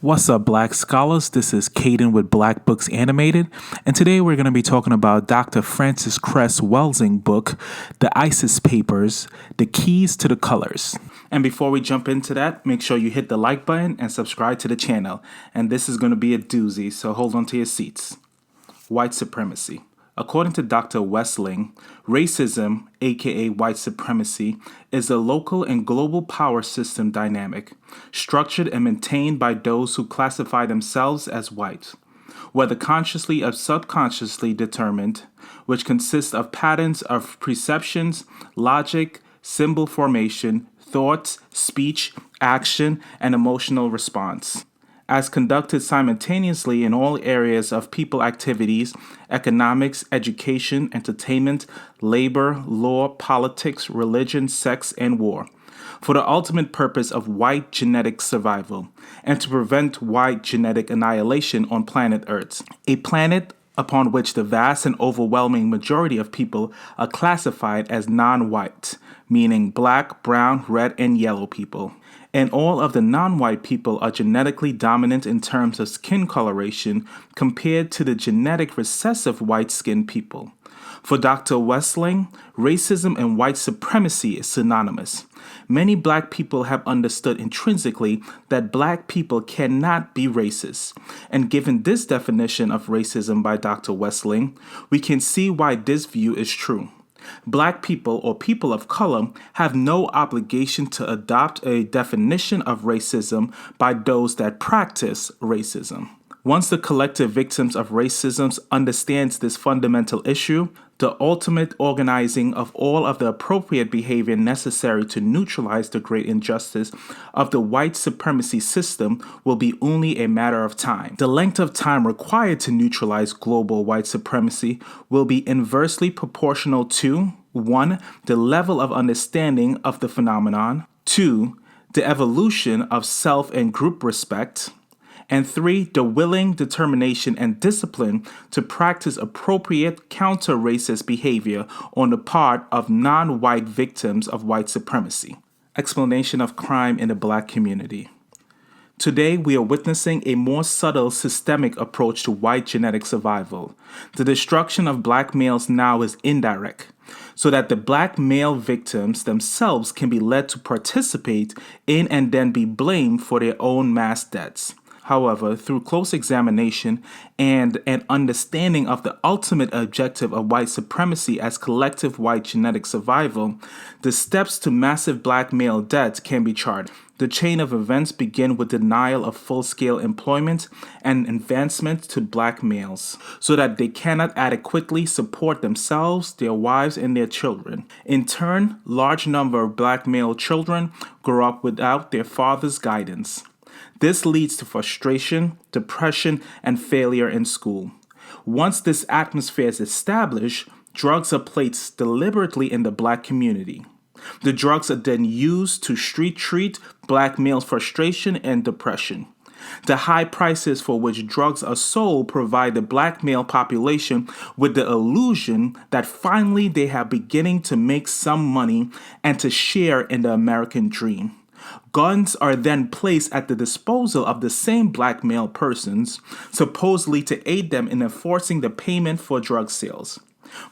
What's up, Black Scholars? This is Caden with Black Books Animated, and today we're going to be talking about Dr. Francis Cress Welsing book, The ISIS Papers, The Keys to the Colors. And before we jump into that, make sure you hit the like button and subscribe to the channel. And this is going to be a doozy, so hold on to your seats. White supremacy. According to Dr. Welsing, racism, aka white supremacy, is a local and global power system dynamic, structured and maintained by those who classify themselves as white, whether consciously or subconsciously determined, which consists of patterns of perceptions, logic, symbol formation, thoughts, speech, action, and emotional response, as conducted simultaneously in all areas of people activities, economics, education, entertainment, labor, law, politics, religion, sex, and war, for the ultimate purpose of white genetic survival, and to prevent white genetic annihilation on planet Earth, a planet upon which the vast and overwhelming majority of people are classified as non-white, meaning black, brown, red, and yellow people. And all of the non-white people are genetically dominant in terms of skin coloration compared to the genetic recessive white-skinned people. For Dr. Welsing, racism and white supremacy is synonymous. Many black people have understood intrinsically that black people cannot be racist. And given this definition of racism by Dr. Welsing, we can see why this view is true. Black people or people of color have no obligation to adopt a definition of racism by those that practice racism. Once the collective victims of racism understands this fundamental issue, the ultimate organizing of all of the appropriate behavior necessary to neutralize the great injustice of the white supremacy system will be only a matter of time. The length of time required to neutralize global white supremacy will be inversely proportional to 1. The level of understanding of the phenomenon, 2. The evolution of self and group respect, and 3. The willing determination and discipline to practice appropriate counter-racist behavior on the part of non-white victims of white supremacy. Explanation of crime in the black community. Today, we are witnessing a more subtle systemic approach to white genetic survival. The destruction of black males now is indirect, so that the black male victims themselves can be led to participate in and then be blamed for their own mass deaths. However, through close examination and an understanding of the ultimate objective of white supremacy as collective white genetic survival, the steps to massive black male deaths can be charted. The chain of events begin with denial of full-scale employment and advancement to black males, so that they cannot adequately support themselves, their wives, and their children. In turn, large number of black male children grow up without their father's guidance. This leads to frustration, depression, and failure in school. Once this atmosphere is established, drugs are placed deliberately in the black community. The drugs are then used to street treat black males' frustration and depression. The high prices for which drugs are sold provide the black male population with the illusion that finally they are beginning to make some money and to share in the American dream. Guns are then placed at the disposal of the same black male persons, supposedly to aid them in enforcing the payment for drug sales.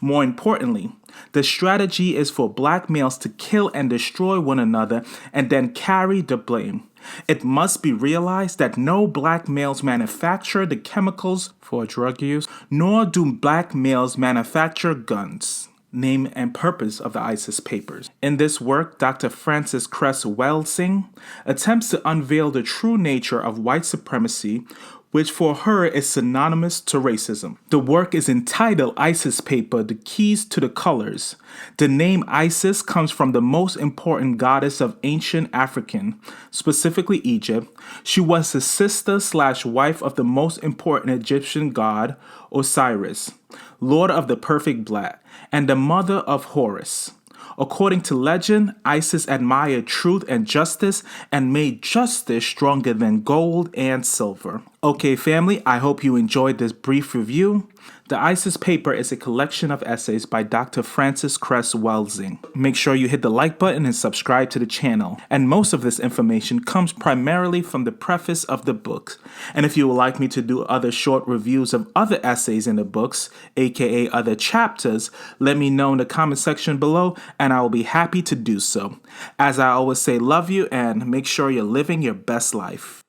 More importantly, the strategy is for black males to kill and destroy one another and then carry the blame. It must be realized that no black males manufacture the chemicals for drug use, nor do black males manufacture guns. Name and purpose of the ISIS Papers. In this work, Dr. Francis Cress Welsing attempts to unveil the true nature of white supremacy, which for her is synonymous to racism. The work is entitled ISIS Paper, The Keys to the Colors. The name Isis comes from the most important goddess of ancient African, specifically Egypt. She was the sister/wife of the most important Egyptian god, Osiris, lord of the perfect black, and the mother of Horus. According to legend, Isis admired truth and justice and made justice stronger than gold and silver. Okay, family, I hope you enjoyed this brief review. The ISIS paper is a collection of essays by Dr. Francis Cress Welsing. Make sure you hit the like button and subscribe to the channel. And most of this information comes primarily from the preface of the book. And if you would like me to do other short reviews of other essays in the books, aka other chapters, let me know in the comment section below and I will be happy to do so. As I always say, love you and make sure you're living your best life.